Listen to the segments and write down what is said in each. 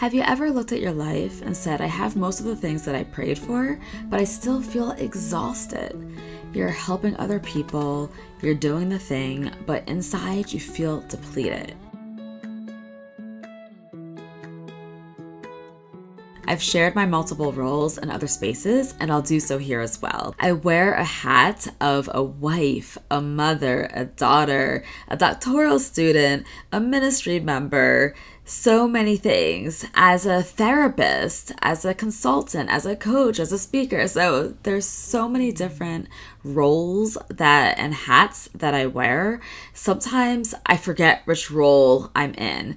Have you ever looked at your life and said, I have most of the things that I prayed for, but I still feel exhausted? You're helping other people, you're doing the thing, but inside you feel depleted. I've shared my multiple roles in other spaces, and I'll do so here as well. I wear a hat of a wife, a mother, a daughter, a doctoral student, a ministry member, so many things, as a therapist, as a consultant, as a coach, as a speaker. So there's so many different roles and hats that I wear. Sometimes I forget which role I'm in.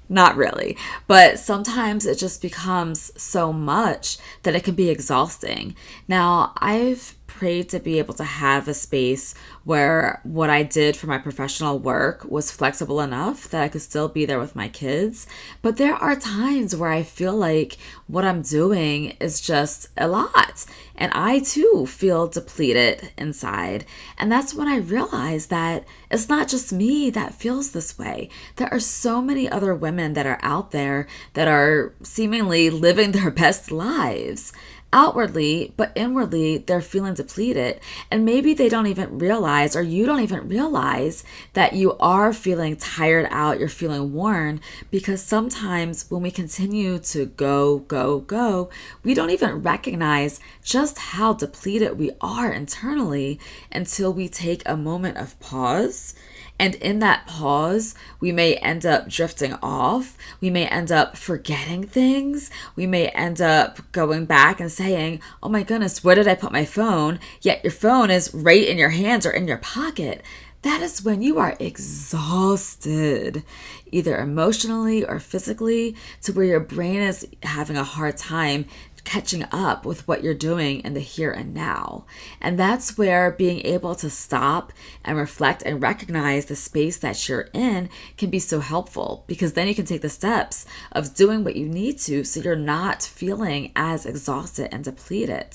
Not really, but sometimes it just becomes so much that it can be exhausting. Now, I've prayed to be able to have a space where what I did for my professional work was flexible enough that I could still be there with my kids. But there are times where I feel like what I'm doing is just a lot. And I too feel depleted inside. And that's when I realized that it's not just me that feels this way. There are so many other women that are out there that are seemingly living their best lives outwardly, but inwardly they're feeling depleted. And maybe they don't even realize, or you don't even realize, that you are feeling tired out, you're feeling worn, because sometimes when we continue to go, we don't even recognize just how depleted we are internally until we take a moment of pause. And in that pause, we may end up drifting off. We may end up forgetting things. We may end up going back and saying, oh my goodness, where did I put my phone? Yet your phone is right in your hands or in your pocket. That is when you are exhausted, either emotionally or physically, to where your brain is having a hard time catching up with what you're doing in the here and now. And that's where being able to stop and reflect and recognize the space that you're in can be so helpful, because then you can take the steps of doing what you need to so you're not feeling as exhausted and depleted.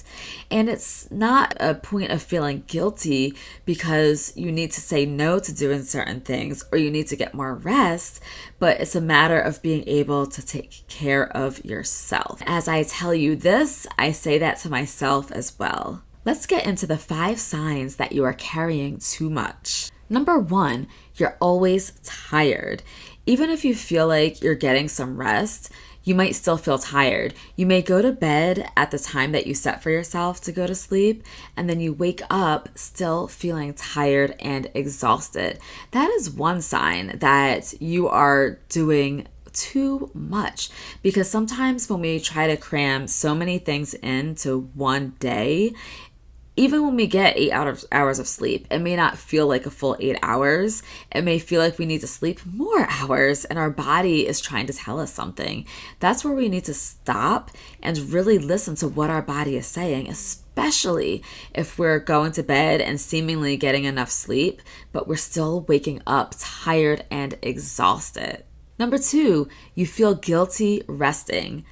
And it's not a point of feeling guilty because you need to say no to doing certain things or you need to get more rest, but it's a matter of being able to take care of yourself. As I tell you this, I say that to myself as well. Let's get into the 5 signs that you are carrying too much. Number 1, you're always tired. Even if you feel like you're getting some rest, you might still feel tired. You may go to bed at the time that you set for yourself to go to sleep, and then you wake up still feeling tired and exhausted. That is one sign that you are doing too much, because sometimes when we try to cram so many things into one day, even when we get 8 hours of sleep, it may not feel like a full 8 hours. It may feel like we need to sleep more hours and our body is trying to tell us something. That's where we need to stop and really listen to what our body is saying, especially if we're going to bed and seemingly getting enough sleep, but we're still waking up tired and exhausted. Number 2, you feel guilty resting.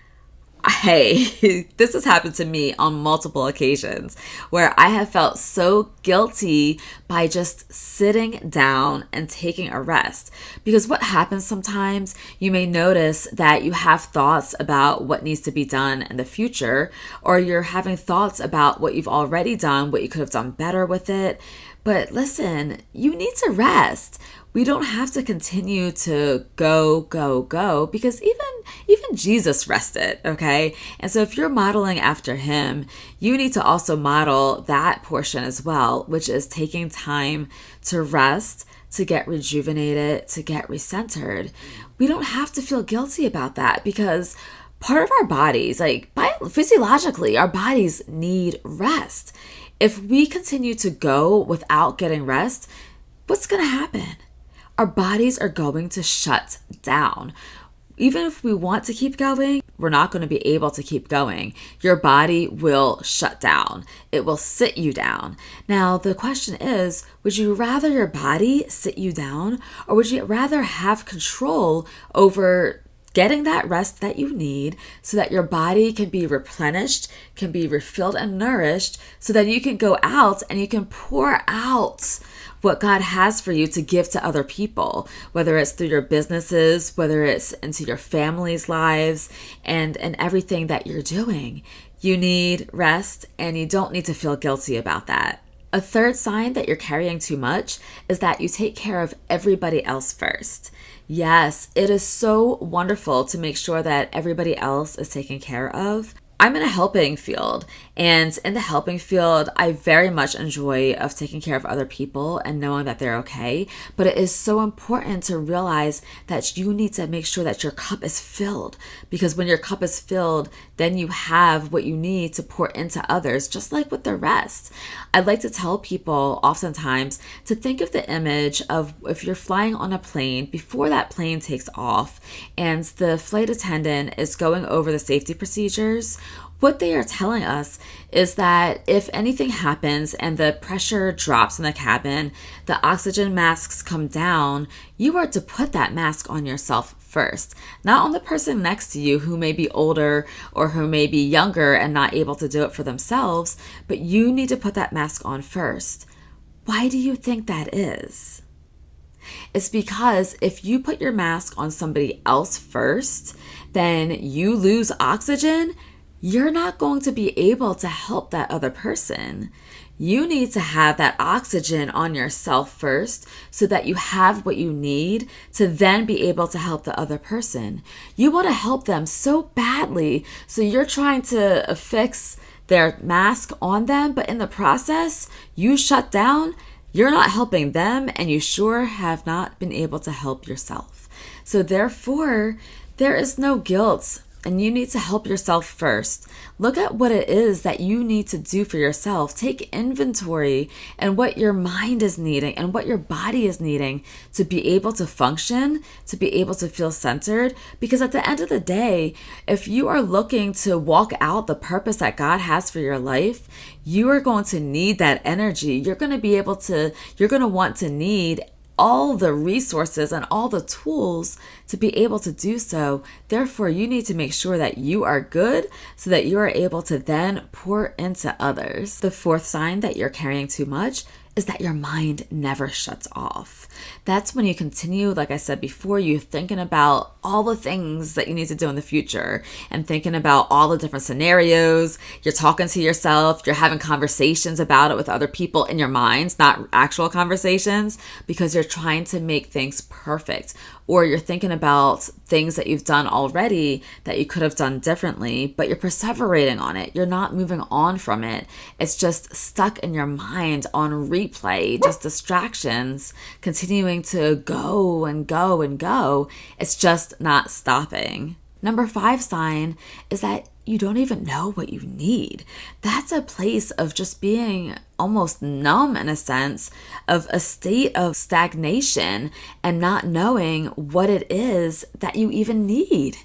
Hey, this has happened to me on multiple occasions where I have felt so guilty by just sitting down and taking a rest. Because what happens sometimes, you may notice that you have thoughts about what needs to be done in the future, or you're having thoughts about what you've already done, what you could have done better with it. But listen, you need to rest. We don't have to continue to go, because even Jesus rested, okay? And so if you're modeling after him, you need to also model that portion as well, which is taking time to rest, to get rejuvenated, to get recentered. We don't have to feel guilty about that, because part of our bodies, physiologically, our bodies need rest. If we continue to go without getting rest, what's going to happen? Our bodies are going to shut down. Even if we want to keep going, we're not going to be able to keep going. Your body will shut down. It will sit you down. Now, the question is, would you rather your body sit you down, or would you rather have control over getting that rest that you need so that your body can be replenished, can be refilled and nourished, so that you can go out and you can pour out what God has for you to give to other people, whether it's through your businesses, whether it's into your family's lives, and everything that you're doing. You need rest, and you don't need to feel guilty about that. A third sign that you're carrying too much is that you take care of everybody else first. Yes, it is so wonderful to make sure that everybody else is taken care of. I'm in a helping field, and in the helping field, I very much enjoy of taking care of other people and knowing that they're okay. But it is so important to realize that you need to make sure that your cup is filled, because when your cup is filled, then you have what you need to pour into others, just like with the rest. I'd like to tell people oftentimes to think of the image of if you're flying on a plane, before that plane takes off and the flight attendant is going over the safety procedures. What they are telling us is that if anything happens and the pressure drops in the cabin, the oxygen masks come down, you are to put that mask on yourself first, not on the person next to you who may be older or who may be younger and not able to do it for themselves, but you need to put that mask on first. Why do you think that is? It's because if you put your mask on somebody else first, then you lose oxygen. You're not going to be able to help that other person. You need to have that oxygen on yourself first so that you have what you need to then be able to help the other person. You want to help them so badly, so you're trying to affix their mask on them, but in the process, you shut down. You're not helping them, and you sure have not been able to help yourself. So therefore, there is no guilt. And you need to help yourself first. Look at what it is that you need to do for yourself. Take inventory and what your mind is needing and what your body is needing to be able to function, to be able to feel centered. Because at the end of the day, if you are looking to walk out the purpose that God has for your life, you are going to need that energy. You're going to want to need all the resources and all the tools to be able to do so. Therefore, you need to make sure that you are good so that you are able to then pour into others. The fourth sign that you're carrying too much is that your mind never shuts off. That's when you continue, like I said before, you thinking about all the things that you need to do in the future and thinking about all the different scenarios. You're talking to yourself, you're having conversations about it with other people in your minds, not actual conversations, because you're trying to make things perfect. Or you're thinking about things that you've done already that you could have done differently, but you're perseverating on it. You're not moving on from it. It's just stuck in your mind on replay, just distractions, continuing to go and go and go. It's just not stopping. Number 5 sign is that you don't even know what you need. That's a place of just being almost numb in a sense, of a state of stagnation and not knowing what it is that you even need.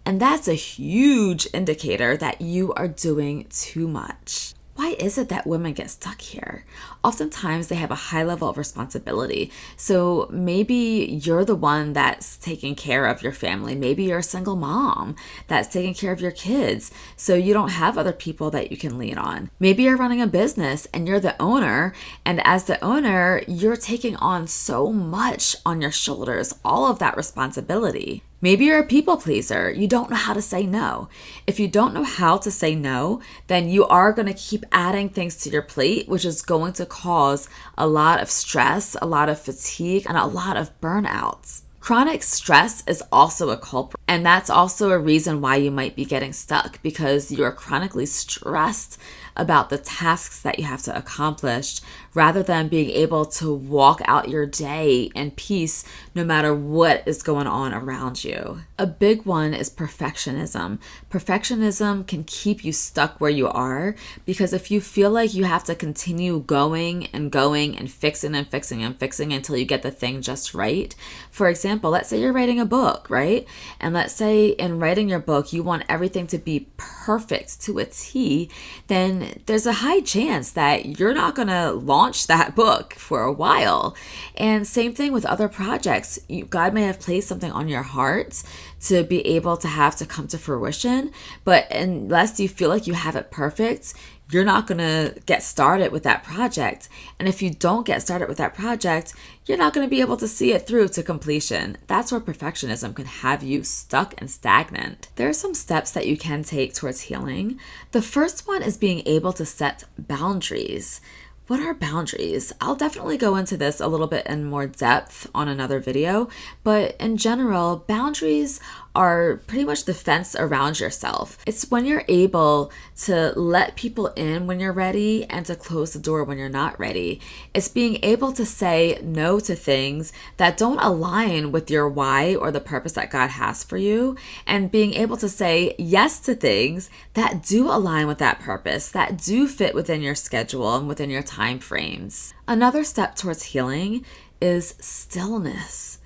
And that's a huge indicator that you are doing too much. Why is it that women get stuck here? Oftentimes they have a high level of responsibility. So maybe you're the one that's taking care of your family. Maybe you're a single mom that's taking care of your kids. So you don't have other people that you can lean on. Maybe you're running a business and you're the owner. And as the owner, you're taking on so much on your shoulders, all of that responsibility. Maybe you're a people pleaser. You don't know how to say no. If you don't know how to say no, then you are going to keep adding things to your plate, which is going to cause a lot of stress, a lot of fatigue, and a lot of burnouts. Chronic stress is also a culprit, and that's also a reason why you might be getting stuck, because you're chronically stressed about the tasks that you have to accomplish rather than being able to walk out your day in peace no matter what is going on around you. A big one is perfectionism. Perfectionism can keep you stuck where you are, because if you feel like you have to continue going and going and fixing and fixing and fixing until you get the thing just right. For example, let's say you're writing a book, right? And let's say in writing your book, you want everything to be perfect to a T, then there's a high chance that you're not going to launch that book for a while. And same thing with other projects. God may have placed something on your heart to be able to have to come to fruition. But unless you feel like you have it perfect, you're not going to get started with that project. And if you don't get started with that project, you're not going to be able to see it through to completion. That's where perfectionism can have you stuck and stagnant. There are some steps that you can take towards healing. The first one is being able to set boundaries. What are boundaries? I'll definitely go into this a little bit in more depth on another video, but in general, boundaries are pretty much the fence around yourself. It's when you're able to let people in when you're ready and to close the door when you're not ready. It's being able to say no to things that don't align with your why or the purpose that God has for you, and being able to say yes to things that do align with that purpose, that do fit within your schedule and within your time frames. Another step towards healing is stillness.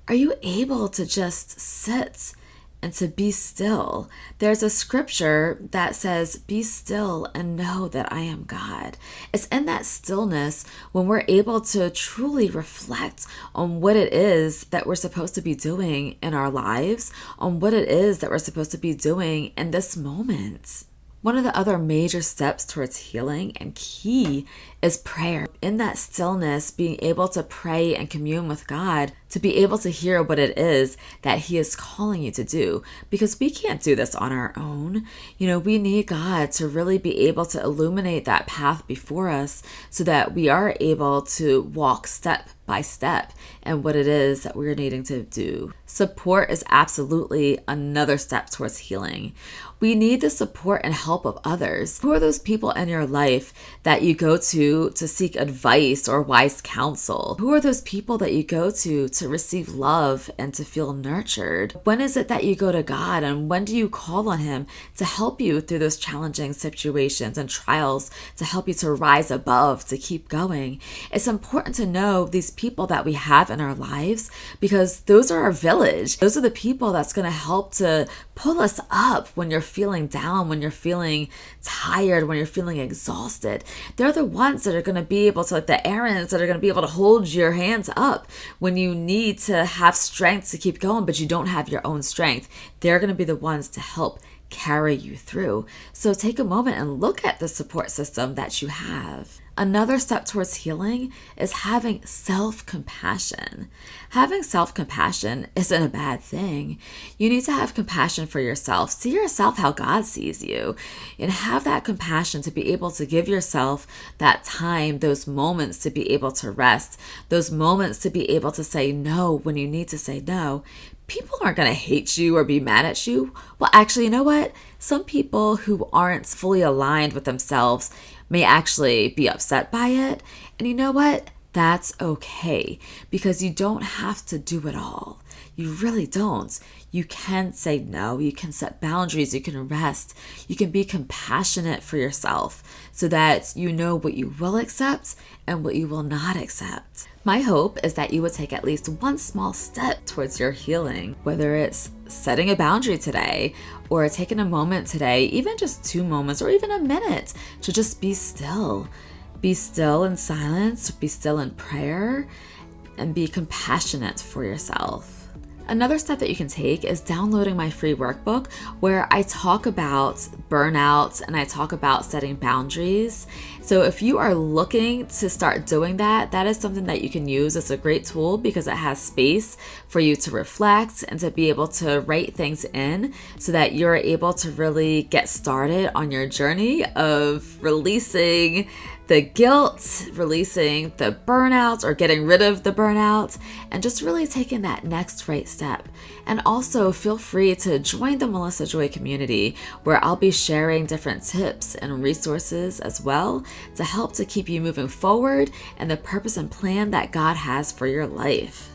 Are you able to just sit and to be still? There's a scripture that says, "Be still and know that I am God." It's in that stillness when we're able to truly reflect on what it is that we're supposed to be doing in our lives, on what it is that we're supposed to be doing in this moment. One of the other major steps towards healing and key is prayer. In that stillness, being able to pray and commune with God, to be able to hear what it is that He is calling you to do, because we can't do this on our own. We need God to really be able to illuminate that path before us so that we are able to walk step by step and what it is that we're needing to do. Support is absolutely another step towards healing. We need the support and help of others. Who are those people in your life that you go to seek advice or wise counsel? Who are those people that you go to receive love and to feel nurtured? When is it that you go to God, and when do you call on Him to help you through those challenging situations and trials, to help you to rise above, to keep going? It's important to know these people that we have in our lives, because those are our village. Those are the people that's going to help to pull us up when you're feeling down, when you're feeling tired, when you're feeling exhausted. They're the ones that are going to be able to, like the errands that are going to be able to hold your hands up when you need to have strength to keep going, but you don't have your own strength. They're going to be the ones to help carry you through. So take a moment and look at the support system that you have. Another step towards healing is having self-compassion. Having self-compassion isn't a bad thing. You need to have compassion for yourself. See yourself how God sees you, and have that compassion to be able to give yourself that time, those moments to be able to rest, those moments to be able to say no when you need to say no. People aren't going to hate you or be mad at you. Well, actually, you know what? Some people who aren't fully aligned with themselves may actually be upset by it. And you know what? That's okay, because you don't have to do it all. You really don't. You can say no. You can set boundaries. You can rest. You can be compassionate for yourself so that you know what you will accept and what you will not accept. My hope is that you would take at least one small step towards your healing, whether it's setting a boundary today or taking a moment today, even just 2 moments or even a minute, to just be still. Be still in silence, be still in prayer, and be compassionate for yourself. Another step that you can take is downloading my free workbook, where I talk about burnout and I talk about setting boundaries. So if you are looking to start doing that, that is something that you can use. It's a great tool because it has space for you to reflect and to be able to write things in so that you're able to really get started on your journey of releasing the guilt, releasing the burnout or getting rid of the burnout, and just really taking that next right step. And also feel free to join the Melissa Joy community, where I'll be sharing different tips and resources as well to help to keep you moving forward and the purpose and plan that God has for your life.